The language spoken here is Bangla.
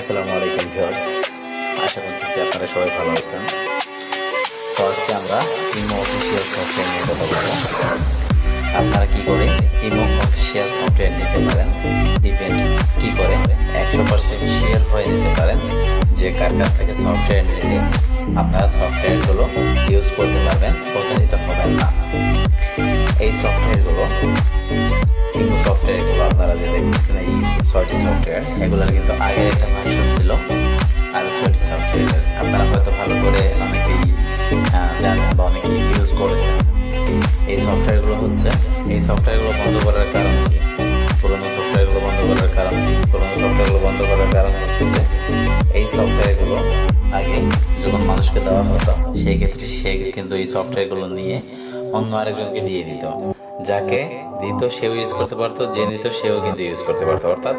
আসসালামু আলাইকুম ভিউয়ার্স, আশা করতেছি আপনারা সবাই ভালো আছেন। তো আজকে আমরা ইমো অফিসিয়াল সফটওয়্যার নিয়ে কথা বলবো। আপনারা কি করে ইমো অফিসিয়াল সফটওয়্যার নিতে পারেন, ইভেন কি করে 100% শেয়ার হয়ে নিতে পারেন, যে কার কাছ থেকে সফটওয়্যার নিলে আপনারা সফটওয়্যারগুলো ইউজ করতে পারবেন, প্রতারিত হবেন না। এই সফটওয়্যারগুলো ইমো সফটওয়্যারগুলো আপনারা যে দেখতেছেন, এই 6টি সফটওয়্যার, এগুলোর কিন্তু আগের একটা ভার্সন ছিল আর 6টি সফটওয়্যার আপনারা হয়তো ভালো করে অনেকেই জানেন বা অনেকেই ইউজ করেছেন। এই সফটওয়্যারগুলো বন্ধ করার কারণ কি? পুরোনো সফটওয়্যারগুলো বন্ধ করার কারণ কি? পুরোনো সফটওয়্যারগুলো বন্ধ করার কারণ হচ্ছে যে এই সফটওয়্যারগুলো আগে যখন মানুষকে দেওয়া হতো, সেই ক্ষেত্রে সে কিন্তু এই সফটওয়্যারগুলো নিয়ে অন্য আরেকজনকে দিয়ে দিত। যাকে দিত সেও ইউজ করতে পারতো, যে নিত সেও কিন্তু ইউজ করতে পারতো। অর্থাৎ